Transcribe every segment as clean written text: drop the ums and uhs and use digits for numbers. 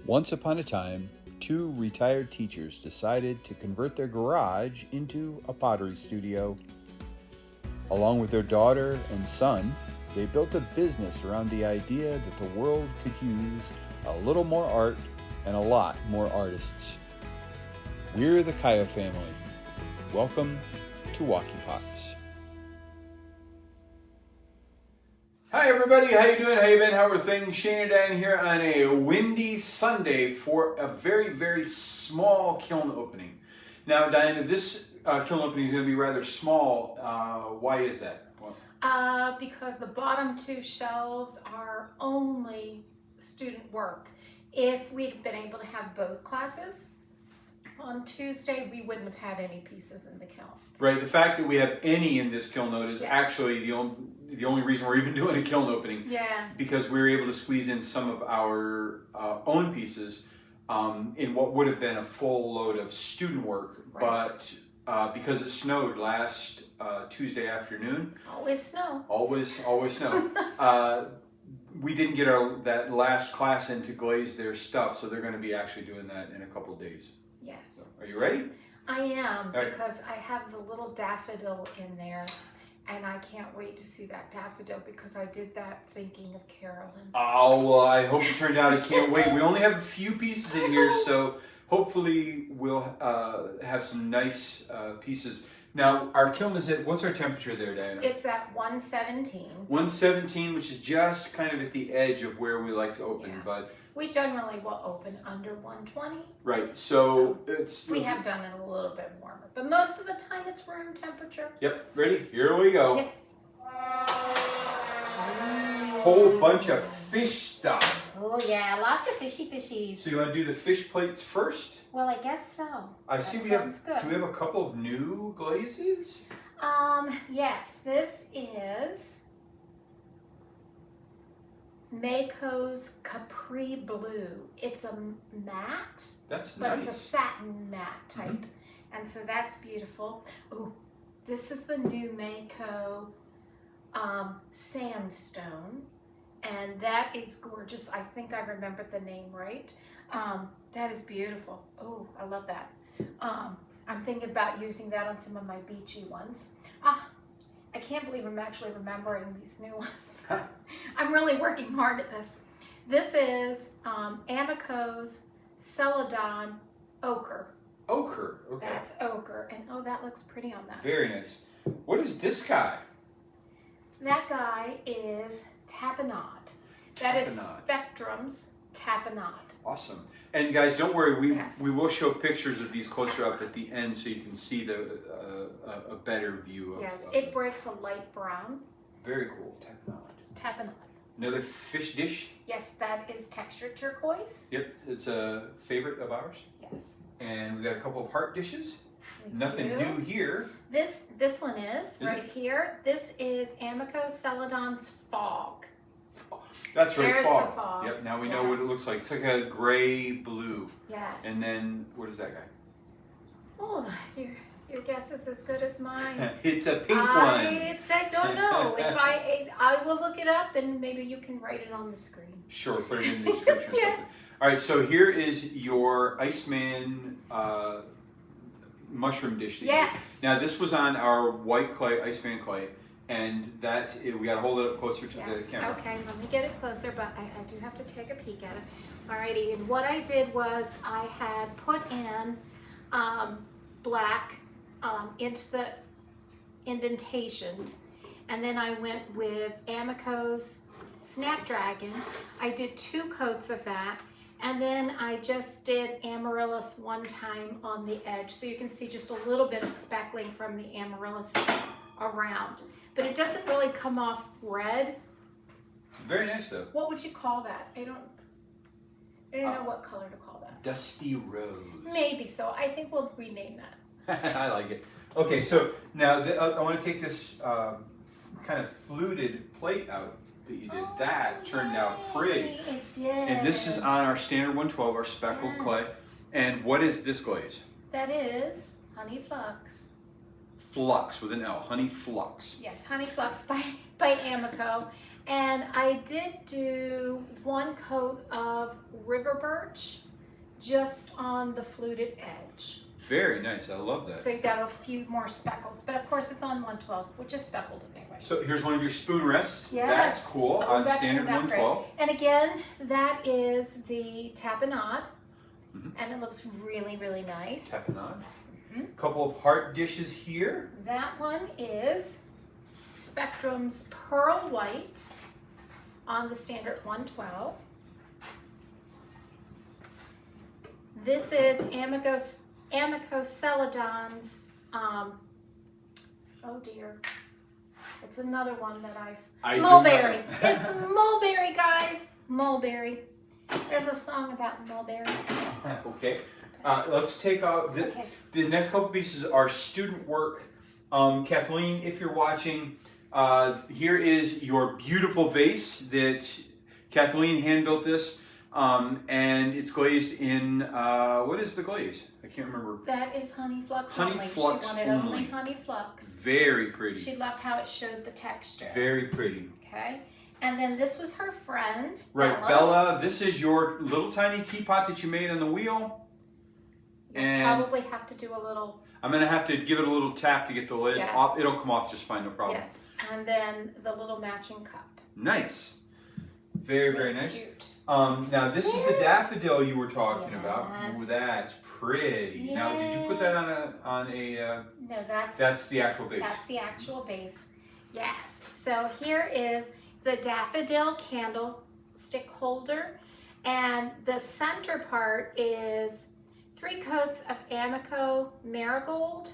Once upon a time, two retired teachers decided to convert their garage into a pottery studio. Along with their daughter and son, they built a business around the idea that the world could use a little more art and a lot more artists. We're the Kaya family. Welcome to Wocky Pots. Hi everybody, how you doing? How you been? How are things? Shane and Diane here on a windy Sunday for a very, very small kiln opening. Now, Diana, this kiln opening is going to be rather small. Why is that? Because the bottom two shelves are only student work. If we'd been able to have both classes on Tuesday, we wouldn't have had any pieces in the kiln. Right, the fact that we have any in this kiln note is Yes. actually the only reason we're even doing a kiln opening. Yeah. Because we were able to squeeze in some of our own pieces in what would have been a full load of student work. Right. But because it snowed last Tuesday afternoon. Always snow. Always snow. We didn't get that last class in to glaze their stuff, so they're going to be actually doing that in a couple of days. Yes. So, are you ready? I am, All right. because I have the little daffodil in there, and I can't wait to see that daffodil because I did that thinking of Carolyn. Oh, well, I hope it turned out. I can't wait. We only have a few pieces in here, so hopefully we'll have some nice pieces. Now, our kiln is at, what's our temperature there, Diana? It's at 117. 117, which is just kind of at the edge of where we like to open, Yeah. but... We generally will open under 120. Right, so it's... We have done it a little bit warmer, but most of the time it's room temperature. Yep, ready? Here we go. Yes. Whole bunch of fish stuff. Oh yeah, lots of fishies. So you want to do the fish plates first? Well, I guess so. I see That we have... sounds good. Do we have a couple of new glazes? Yes, this is Mako's Capri Blue. It's a matte, That's but nice. it's a satin matte type. And so that's beautiful. Oh, this is the new Mako sandstone. And that is gorgeous. I think I remembered the name right. That is beautiful. Oh, I love that. I'm thinking about using that on some of my beachy ones. I can't believe I'm actually remembering these new ones. I'm really working hard at this. This is Amico's Celadon Ochre. Ochre, okay. That's ochre. And oh, that looks pretty on that. Very nice. What is this guy? That guy is Tapenade. That is Tapenade. Spectrum's Tapenade. Awesome. And guys, don't worry, Yes. we will show pictures of these closer up at the end so you can see a better view of Yes, of it breaks a light brown. Very cool. Tapenade. Tapenade. Another fish dish. Yes, that is textured turquoise. Yep, it's a favorite of ours. Yes. And we got a couple of heart dishes. We Nothing do. new here. This one is right here. This is Amico Celadon's Fog. That's right, There's fog. the fog. Yep, now we know what it Yes. looks like. It's like a gray blue. Yes. And then, what is that guy? Oh, your guess is as good as mine. It's a pink one. I don't know. If I will look it up and maybe you can write it on the screen. Sure, put it in the description or Yes. something. All right, so here is your Iceman mushroom dish. That you Yes. did. Now this was on our white clay, Iceman clay, and we got to hold it up closer to Yes. the camera. Okay, let me get it closer, but I do have to take a peek at it. Alrighty, and what I did was I had put in black into the indentations, and then I went with Amico's Snapdragon. I did 2 coats of that, and then I just did Amaryllis one time on the edge, so you can see just a little bit of speckling from the Amaryllis around. But it doesn't really come off red. Very nice though. What would you call that? I don't know what color to call that. Dusty rose. Maybe so. I think we'll rename that. I like it. Okay, so now I want to take this kind of fluted plate out that you did. That turned out pretty. It did. And this is on our standard 112, our speckled Yes. clay. And what is this glaze? That is Honey Flux. Flux with an L, Honey Flux. Yes, Honey Flux by Amico. And I did do 1 coat of river birch just on the fluted edge. Very nice. I love that. So you've got a few more speckles, but of course it's on 112, which is speckled anyway. So here's one of your spoon rests. Yes. That's cool on that standard turned out great. 112. And again, that is the tapenade, and it looks really, really nice. Tapenade. Couple of heart dishes here. That one is Spectrum's Pearl White on the standard 112. This is Amico Celadon's, oh dear, it's another one that Mulberry. It's mulberry, guys. Mulberry. There's a song about mulberries. Okay. Let's take out the next couple pieces are student work. Kathleen, if you're watching, here is your beautiful vase that Kathleen hand built this. And it's glazed in, what is the glaze? I can't remember. That is honey flux honey only. Flux she wanted only honey flux. Very pretty. She loved how it showed the texture. Very pretty. Okay. And then this was her friend, right, Bella. This is your little tiny teapot that you made on the wheel. You'll probably have to do a little. I'm going to have to give it a little tap to get the lid off. It'll come off just fine, no problem. Yes. And then the little matching cup. Nice. Very, very nice. Cute. Now this is the daffodil you were talking about. Ooh, that's pretty. Yes. Now, did you put that on a? No, that's the actual base. That's the actual base. Yes. So here is the daffodil candlestick holder, and the center part is 3 coats of Amico marigold.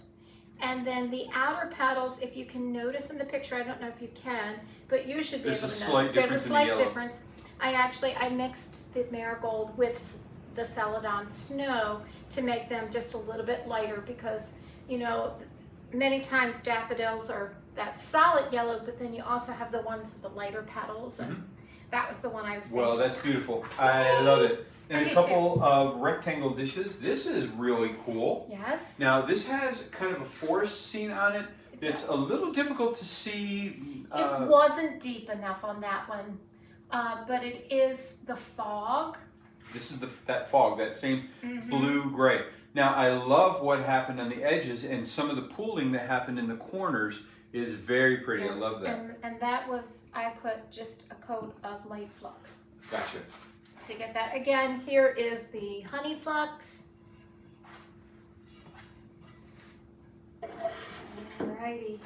And then the outer petals, if you can notice in the picture, I don't know if you can, but you should be able to notice. There's a slight difference. I mixed the marigold with the Celadon snow to make them just a little bit lighter because, you know, many times daffodils are that solid yellow, but then you also have the ones with the lighter petals. And that was the one I was thinking. Well, that's beautiful. I love it. And a couple of rectangle dishes. This is really cool. Yes. Now, this has kind of a forest scene on it. It's a little difficult to see. It wasn't deep enough on that one, but it is the fog. This is that fog, that same blue-gray. Now, I love what happened on the edges, and some of the pooling that happened in the corners is very pretty. Yes. I love that. And that was, I put just a coat of light flux. Gotcha. To get that. Again, here is the honey flux. Alrighty.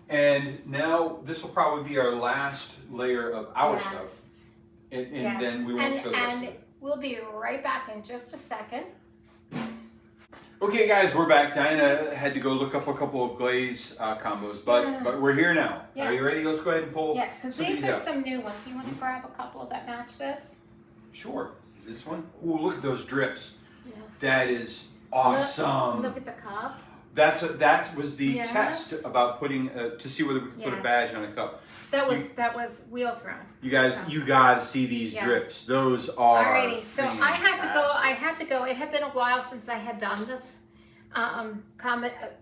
And now this will probably be our last layer of our stuff. And then we won't show the rest of it. We'll be right back in just a second. Okay guys, we're back. Diana had to go look up a couple of glaze combos, but we're here now. Yes. Are you ready? Let's go ahead and pull. Yes, because these are some new ones. You want to grab a couple that match this? Sure. Is this one? Ooh, look at those drips. Yes. That is awesome. Look at the cup. That was the test about putting to see whether we could put a badge on a cup. That was wheel thrown. You guys, you got to see these drips. Those are alrighty. So I had to go. It had been a while since I had done this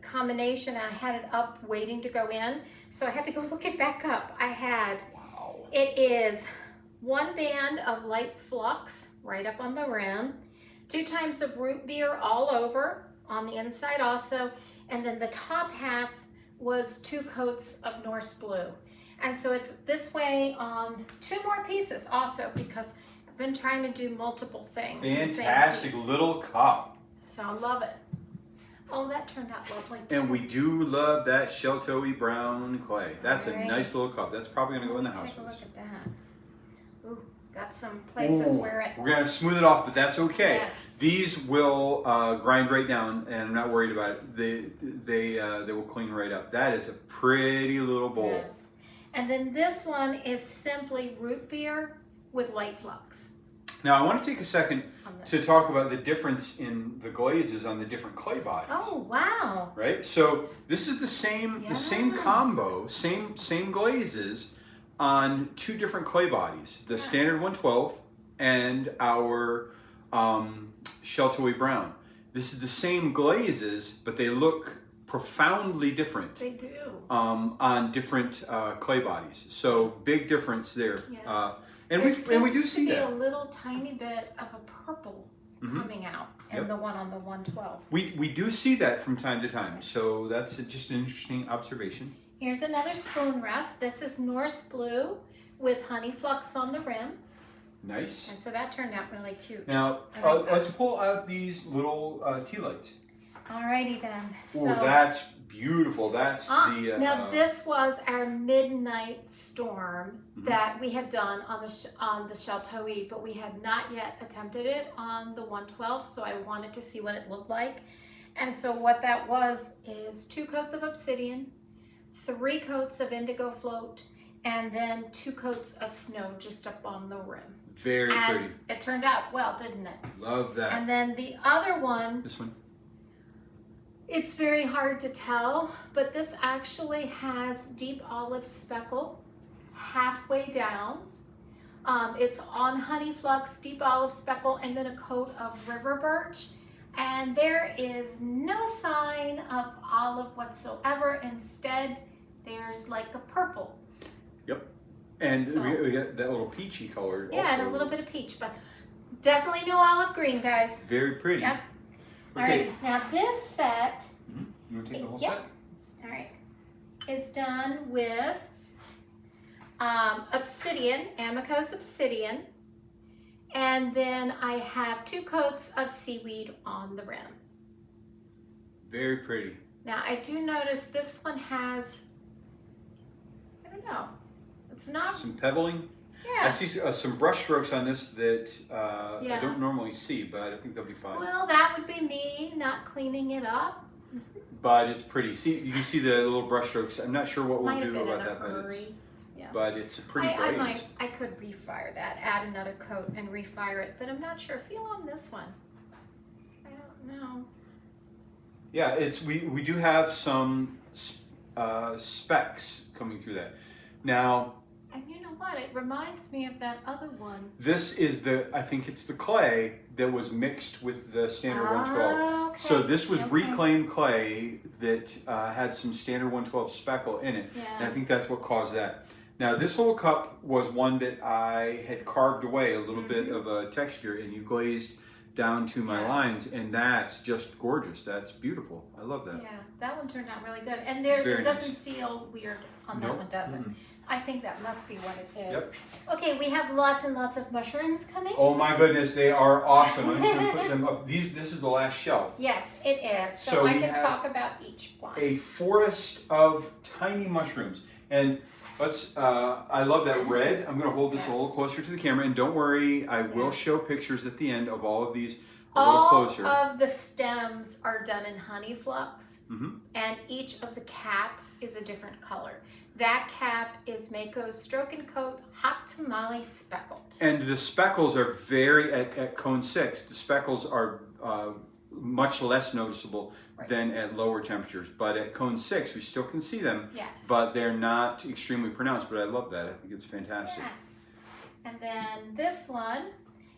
combination, and I had it up waiting to go in. So I had to go look it back up. It is 1 band of light flux right up on the rim, 2 times of root beer all over on the inside also, and then the top half was 2 coats of Norse blue. And so it's this way on 2 more pieces also, because I've been trying to do multiple things. Fantastic little cup. So I love it. Oh, that turned out lovely too. And we do love that sheltoey brown clay. That's a nice little cup. That's probably going to go in the house. Take a look at that. Ooh, got some places where it... We're going to smooth it off, but that's okay. Yes. These will grind right down, and I'm not worried about it. They will clean right up. That is a pretty little bowl. Yes. And then this one is simply root beer with light flux. Now I want to take a second to talk about the difference in the glazes on the different clay bodies. Oh wow! Right. So this is the same combo, same glazes on 2 different clay bodies: the standard 112 and our Sheltoy brown. This is the same glazes, but they look profoundly different. They do. On different clay bodies. So big difference there. Yeah. And we do see there that. seems to be a little tiny bit of a purple coming out in the one on the 112. We do see that from time to time. So that's just an interesting observation. Here's another spoon rest. This is Norse blue with honey flux on the rim. Nice. And so that turned out really cute. Now, let's pull out these little tea lights. Alrighty then. So, that's beautiful. That's the... now this was our midnight storm that we have done on the Sheltoe, but we had not yet attempted it on the 112, so I wanted to see what it looked like. And so what that was is 2 coats of obsidian, 3 coats of indigo float, and then 2 coats of snow just up on the rim. Very pretty. It turned out well, didn't it? Love that. And then the other one, this one, it's very hard to tell, but this actually has deep olive speckle halfway down. It's on honey flux, deep olive speckle, and then a coat of river birch. And there is no sign of olive whatsoever. Instead, there's like a purple. Yep. And we got that little peachy color. Yeah, also. and a little bit of peach, but definitely no olive green, guys. Very pretty. Yep. Okay. All right, now this set, You want to take the whole set? all right, is done with obsidian, Amicos obsidian, and then I have 2 coats of seaweed on the rim. Very pretty. Now I do notice this one has, I don't know, it's not. Some pebbling. Yeah. I see some brush strokes on this that I don't normally see, but I think they'll be fine. Well, that would be me not cleaning it up. But it's pretty. See, you can see the little brush strokes. I'm not sure what we'll Might have do been about in a that, hurry. Yes. but it's a pretty glaze. I could refire that, add another coat and refire it, but I'm not sure. Feel on this one. I don't know. Yeah, we do have some specks coming through that. Now, and you know what? It reminds me of that other one. this is I think it's the clay that was mixed with the standard 112. Okay. So this was reclaimed clay that had some standard 112 speckle in it. Yeah. And I think that's what caused that. Now this little cup was one that I had carved away a little bit of a texture and you glazed down to my lines, and that's just gorgeous. That's beautiful. I love that. Yeah, that one turned out really good. And there, Very it doesn't nice. feel weird on that one, does it? I think that must be what it is. Yep. Okay, we have lots and lots of mushrooms coming. Oh my goodness, they are awesome. I'm just going to put them up. This is the last shelf. Yes, it is. So So I we can have talk about each one. A forest of tiny mushrooms. And let's, I love that red. I'm going to hold this a little closer to the camera. And don't worry, I will show pictures at the end of all of these a little closer. All of the stems are done in honey flux, and each of the caps is a different color. That cap is Mako's Stroke and Coat Hot Tamale Speckled. And the speckles are very, at cone 6, the speckles are much less noticeable than at lower temperatures. But at cone 6, we still can see them, but they're not extremely pronounced. But I love that. I think it's fantastic. Yes. And then this one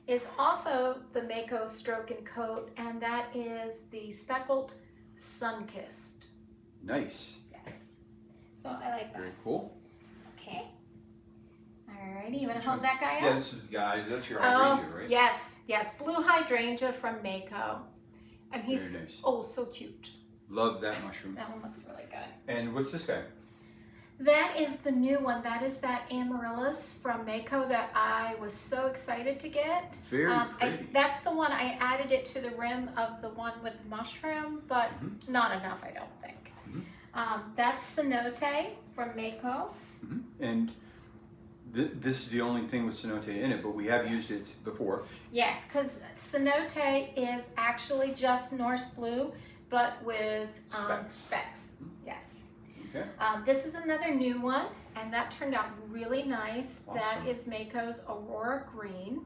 is also the Mako Stroke and Coat, and that is the Speckled Sun-Kissed. Nice. Yes. So I like that. Very cool. Okay. Alrighty, you want to hold that guy up? Yeah, this is the guy. That's your hydrangea, right? Yes, yes. Blue hydrangea from Mako. And he's Very nice. so cute. Love that mushroom. That one looks really good. And what's this guy? That is the new one. That is that amaryllis from Mako that I was so excited to get. Very pretty. That's the one I added it to the rim of the one with the mushroom, but not enough, I don't think. That's cenote from Mako. And this is the only thing with cenote in it, but we have used it before. Yes, because cenote is actually just Norse blue, but with specks. Yes. Okay. This is another new one, and that turned out really nice. Awesome. That is Mako's Aurora Green.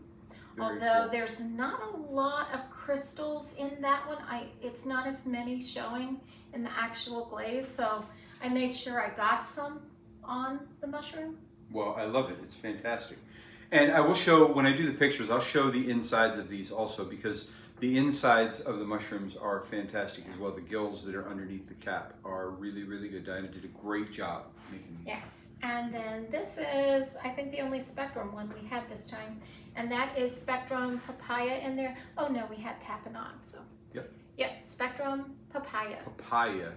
Very Although cool. there's not a lot of crystals in that one. It's not as many showing in the actual glaze, so I made sure I got some on the mushroom. Well, I love it. It's fantastic. And I will show, when I do the pictures, I'll show the insides of these also, because The insides of the mushrooms are fantastic as well. The gills that are underneath the cap are really, really good. Diana did a great job making these. Yes, and then this is, I think, the only Spectrum one we had this time, and that is Spectrum Papaya in there. Oh no, we had Tapenade, so. Yep, Spectrum Papaya. Papaya.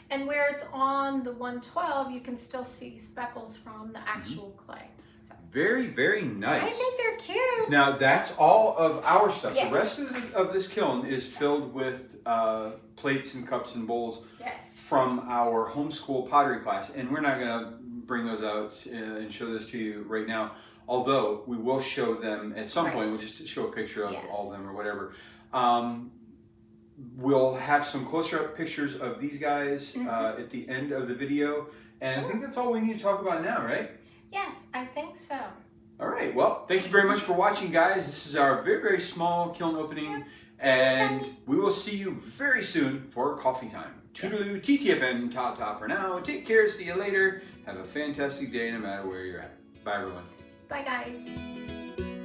And where it's on the 112, you can still see speckles from the actual clay. So. Very, very nice. I think they're cute. Now that's all of our stuff. Yes. The rest of this kiln is filled with plates and cups and bowls from our homeschool pottery class. And we're not going to bring those out and show this to you right now. Although we will show them at some point. We'll just show a picture of all of them or whatever. We'll have some closer up pictures of these guys at the end of the video. And I think that's all we need to talk about now, right? Yes, I think so. All right. Well, thank you very much for watching, guys. This is our very, very small kiln opening. And we will see you very soon for coffee time. Toodaloo, TTFN, ta-ta for now. Take care. See you later. Have a fantastic day no matter where you're at. Bye, everyone. Bye, guys.